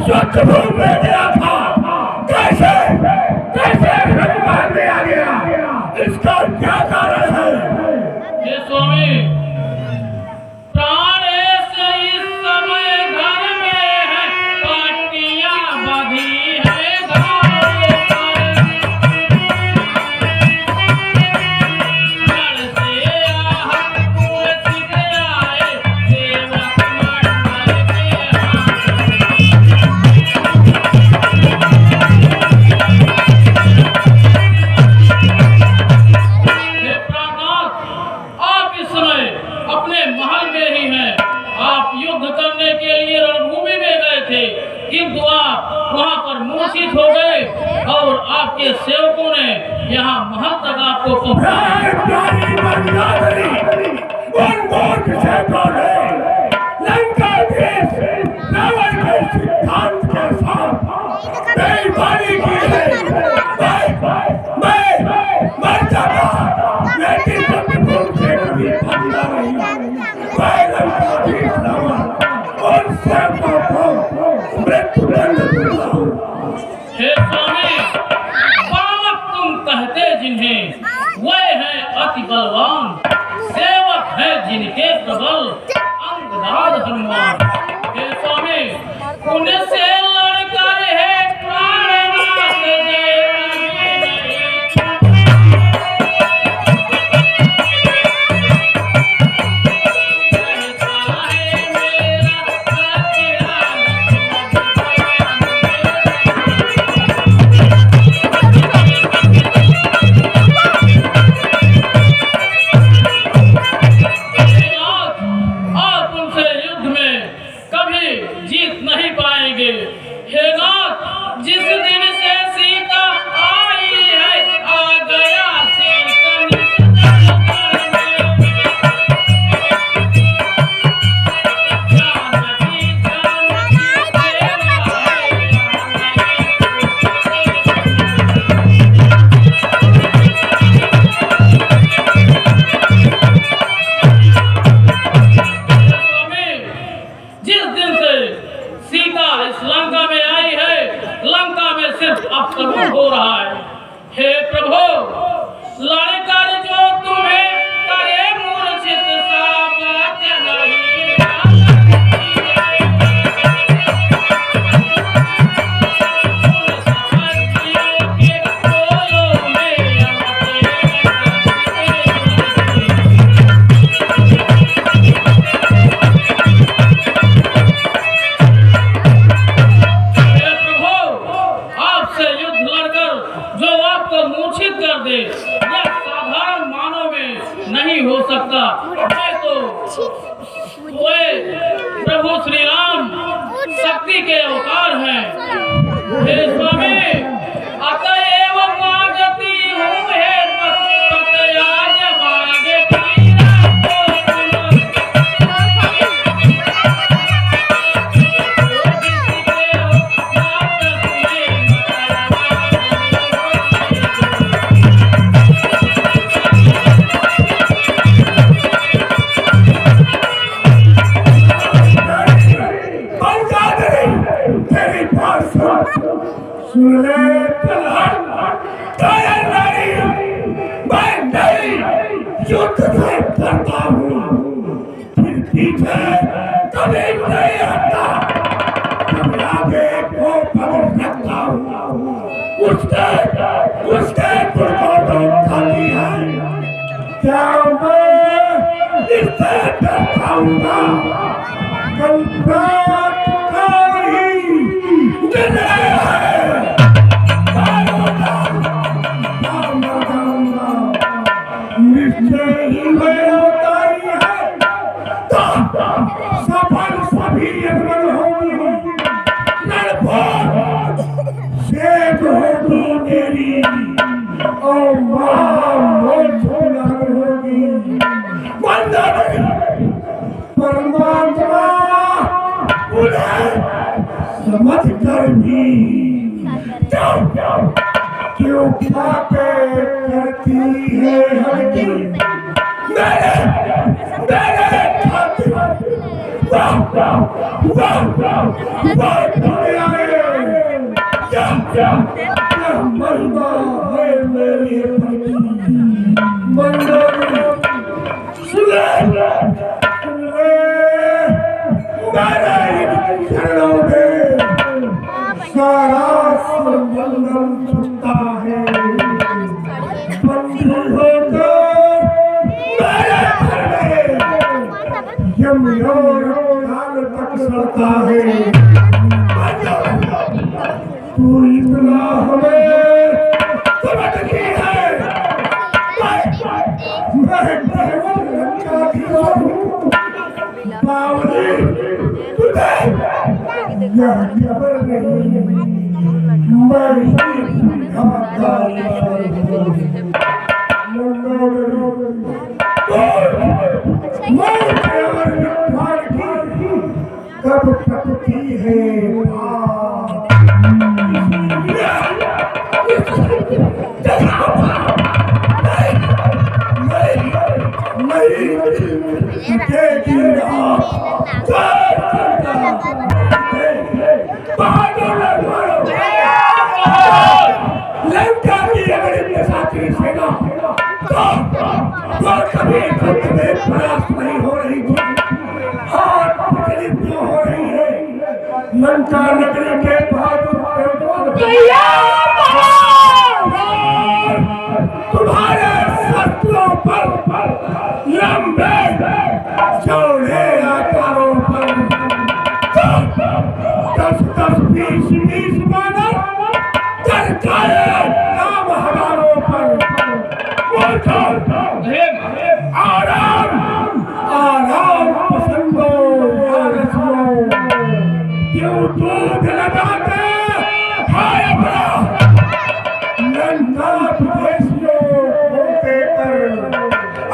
स्वच्छ भूमि में गया था, कैसे कैसे रजमहल में आ गया, इसका क्या कारण है? हे स्वामी, प्राण ऐसे इस समय घर में है, पाटियां बंधी है घरों पर। घर से आहत मूर्छित आए, सेवक मंडल के हे प्राणनाथ, आप इस समय अपने महल में ही हैं। आप युद्ध करने के लिए रणभूमि में गए थे, किंतु आप वहां पर मूर्छित हो गए और आपके सेवकों ने यहाँ महल तक आपको लंका देश रावण के सिद्धांत के साथ बेईमानी की है। मैं मर जाता, लेकिन रणभूमि से कभी भागता नहीं। मैं लंका देश रावण और सेवकों को मृत्युदंड दूंगा। हे स्वामी, बालक तुम कहते जिन्हें, वे हैं अति बलवान, सेवक है जिनके प्रबल अंगदाद हनुमान। हे स्वामी, उनसे लड़कर है प्राणनाथ जय आप उनसे युद्ध में कभी जीत नहीं पाएंगे। हे नाथ, जिस दिन से सीता आई है, आ गया सीता निश्चल में। जानकी जिस दिन से सीता इस लंका में आई है, लंका में सिर्फ अपशगुन हो रहा है। हे प्रभु, लड़कर जो तुम्हें करे मूर्छित, सा बात नहीं के कोलों में मूर्छित कर दे, यह साधारण मानव में नहीं हो सकता। मैं तो वे प्रभु श्री राम शक्ति के अवतार हैं। हे स्वामी, अतएव मांगती हूँ, हे पतयाज मांगे युद्ध करता हूँ, फिर पीछे कभी नहीं हटता, कभी आगे को कभी रखता हूँ। उसके दुर्घटना खाती है, क्या मैं इससे डरता हूँगा? कल रात का ही निर्णय है, निश्चय ही मैं उतारी है, सफल सभी अमल होगी, लड़भर शेष होगी मेरी और महामोक्ष होगी। वंदन परमात्मा, उन्हें समझ कर भी क्यों बातें करती है हरगिज़ मेरे सारा संबंधम छूटा है बंदी होकर मेरे घर में यमयोर काल तक सड़ता है तू इतना हमें समझती है मैं लंका की हूँ बावली तुझे यह खबर नहीं मैं कब टपकी है लंका की अगर इतने साथी सेना तो कभी तुम्हें प्रयास नहीं हो रही थी और तकलीफ जो हो रही है लंका नगरी के बहादुर तुम्हारे शस्त्रों पर लंबे चौड़े आकारों पर 10-20 बानर नाम हजारों पर आराम आराम पसंदो क्यों दूध लगाते हाय अपना लंका विदेशियों होते कर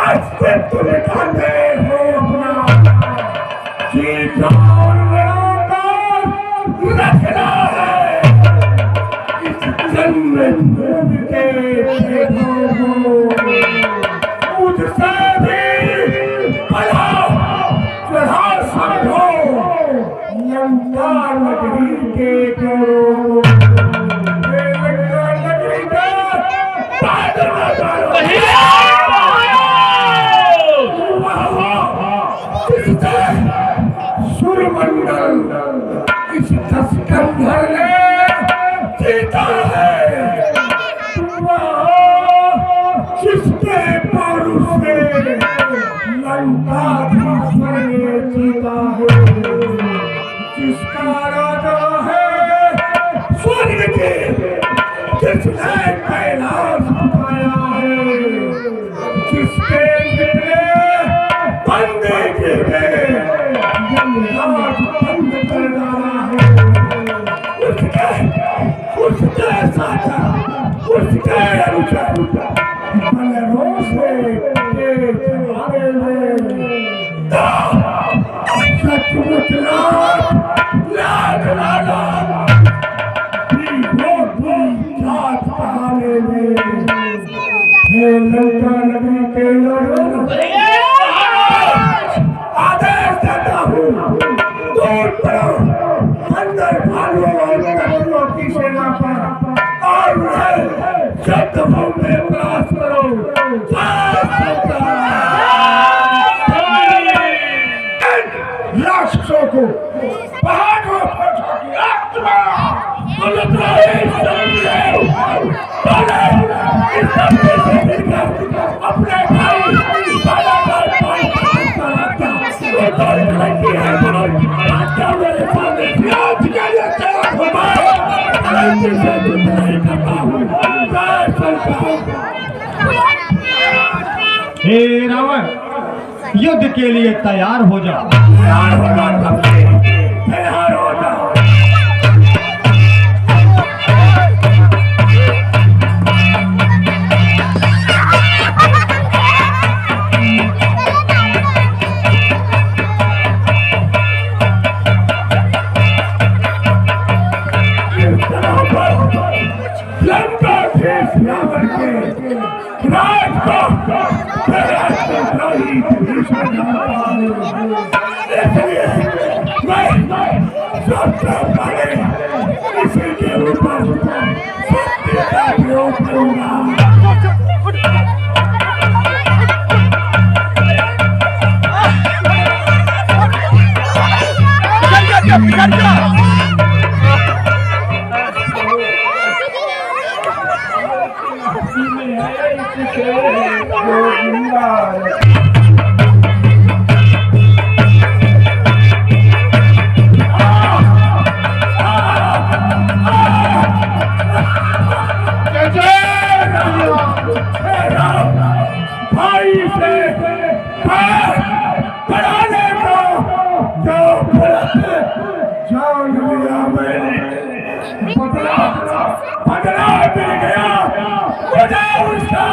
अस्तित्व दिखाते हो अपना जी जान लड़ाकर रखना है इस जन्म के मुझसे भी बढ़ा चढ़ा समझो लंका नगरी के करो लंका नगरी के सूर्यमंडल इस दशकंधर ने जीता है जिसके पौरुष से लंका ने जीता है जिसका राजा है स्वर्ग के जिसने कैलाश उठाया है जिसके कितने बंदे गिरे यमराज बंद कर डाला है उसके साथ उसके अनुसार बलरों से आगे में सचमुच लाख लाला जात कहाने में हे लंका नगरी के लोगों आदेश देता हूँ दूर पड़ो अंदर भालू और कटुओं की सेना पर और शब्द में प्रयास करो राक्षसों को पहाड़ों पर अपने हे रावण युद्ध के लिए तैयार हो जाओ इसलिए सबसे बड़े इसी के ऊपर शक्ति का प्रयोग करूंगा। भाई से बढ़ाने को जो जान लिया मैंने, बदला मिल गया मुझे उसका,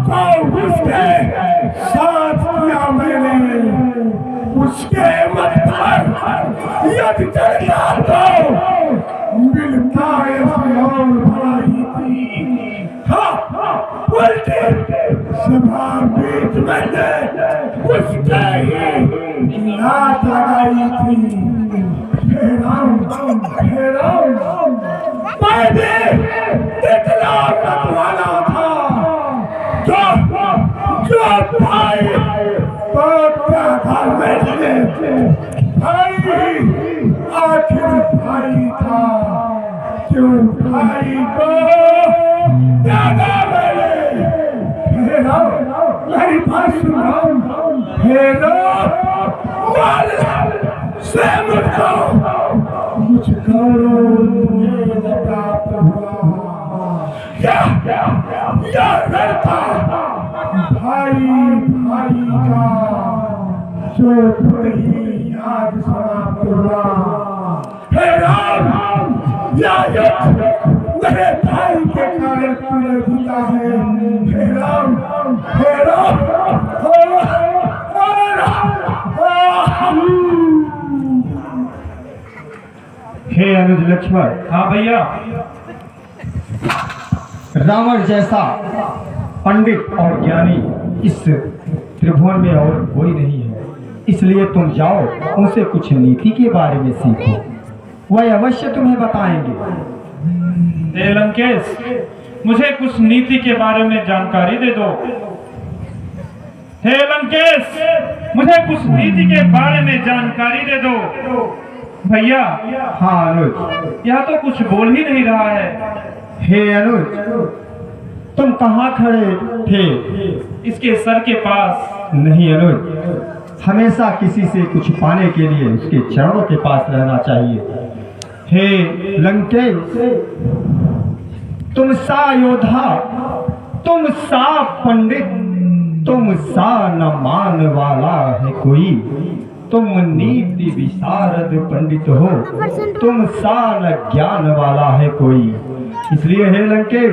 तो उसके साथ किया मैंने। उसके मत पर यदि चढ़ता तो मिलता और भलाई थी। उल्टे सभा बीच मैंने उसके ही लात लगाई थी। मैं भी इतना मतवाला था जो भाई तो क्या था मैंने, भाई आखिर भाई था, जो भाई को ज्यादा मैंने मेरी बात सुनो, से मुझको प्राप्त हुआ। क्या लड़का भाई भाई का जो ही याद समाप्त हुआ। हे राम, मेरे भाई के कारण पूरे होता है। हे राम, हे राम, हे अनुज लक्ष्मण। हाँ भैया। रावण जैसा पंडित और ज्ञानी इस त्रिभुवन में और कोई नहीं है, इसलिए तुम जाओ उनसे कुछ नीति के बारे में सीखो, वह अवश्य तुम्हें बताएंगे। हे लंकेश, मुझे कुछ नीति के बारे में जानकारी दे दो। हे लंकेश, मुझे कुछ नीति के बारे में जानकारी दे दो। भैया। हाँ अनुज। यह तो कुछ बोल ही नहीं रहा है। हे अनुज, तुम कहाँ खड़े थे? इसके सर के पास। नहीं अनुज, हमेशा किसी से कुछ पाने के लिए उसके चरणों के पास रहना चाहिए। हे लंकेश, तुम सा योद्धा, तुम सा पंडित, तुम सा न मान वाला है कोई, तुम नीति विशारद पंडित हो, तुम सा न ज्ञान वाला है कोई। इसलिए हे लंकेश,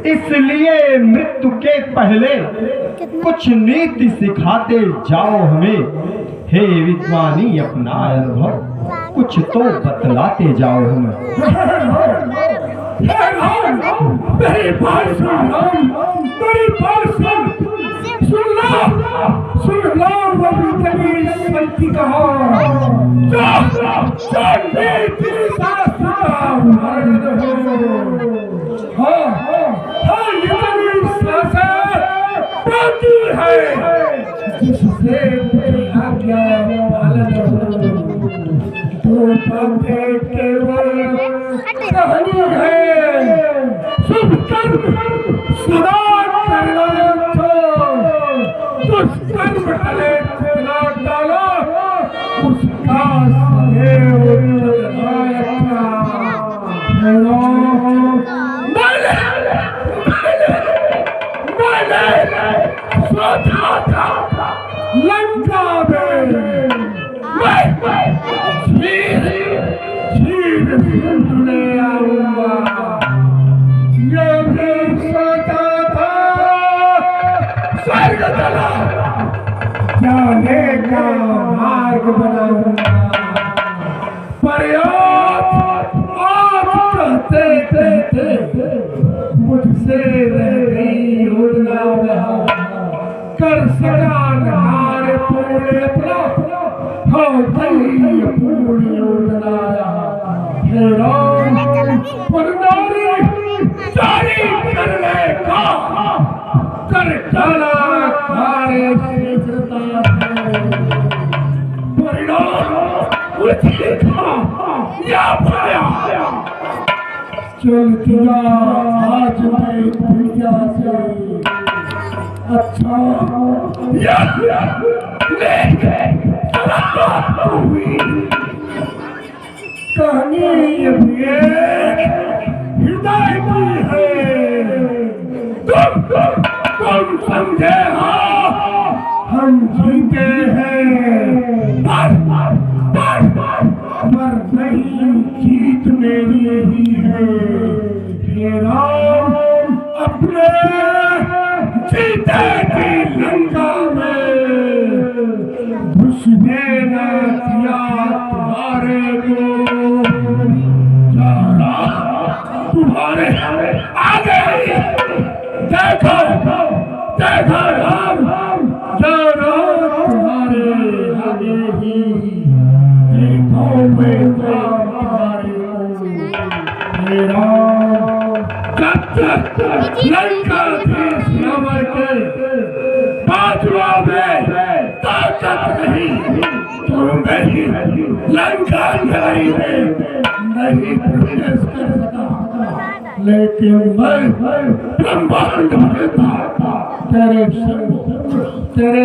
इसलिए मृत्यु के पहले कुछ नीति सिखाते जाओ हमें। हे विद्वानी, अपना अनुभव कुछ तो बतलाते जाओ हमें। मेरी बात सुन, मेरी बात सुन, सुन लो बबी संति कहो, जिससे आज्ञा पालन तो पंथे केवल कहनी है। शुभ कर्म सदा करना तो दुष्कर्म टले ना डालो, उसका सदैव लंका में ले आऊंगा। ये भी सोचा था स्वर्ग चला जाने का मार्ग बनाऊंगा, पर आप कहते थे मुझसे रह गई योजना, कर सका नार पूरे अपना हो गई पूरी योजना। हे राम परनारी जारी करने का कर डाला कार्य शीघ्रता परिणाम उसे या पाया चल दिया आज मैं दुनिया से अच्छा या लेके हुई कहानी ये भी हृदय की है तुम समझे हाँ हम जीते हैं पर नहीं जीत मेरी ही है हे राम अपने जीते की लंका में घुसने न दिया तुम्हारे को तुम्हारे आगे देखो देखो राम तुम्हारे आगे ही देखो मैं तुम्हारे मेरा जब तक लंका के समर के बाजुआ में ताकत नहीं तो नहीं लंका नगरी में नहीं प्रवेश कर सका लेकिन मैं ब्रह्मांड में था तेरे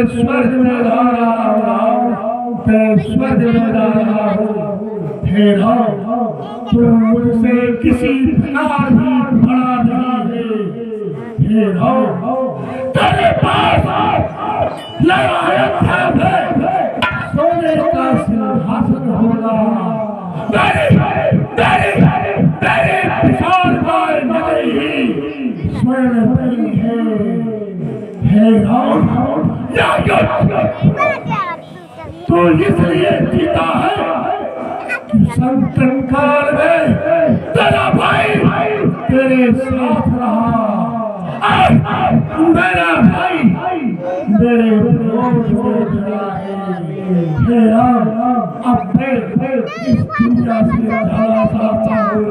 स्वर्ग में जा रहा हूँ तेरे स्वर्ग में जा रहा हूँ हे राम तुम मुझसे किसी प्रकार भी बड़ा नहीं है हे राम तेरे पास अयोध्या में सोने का सिंहासन होगा तेरे विशालकाय नगरी ही स्वर्णमयी है राम या तो इसलिए जीता है कि संकट काल में तेरा भाई तेरे साथ रहा मेरा भाई मेरे विरोध में खड़ा है हे राम अब मैं इस दुनिया से जाना चाहता हूँ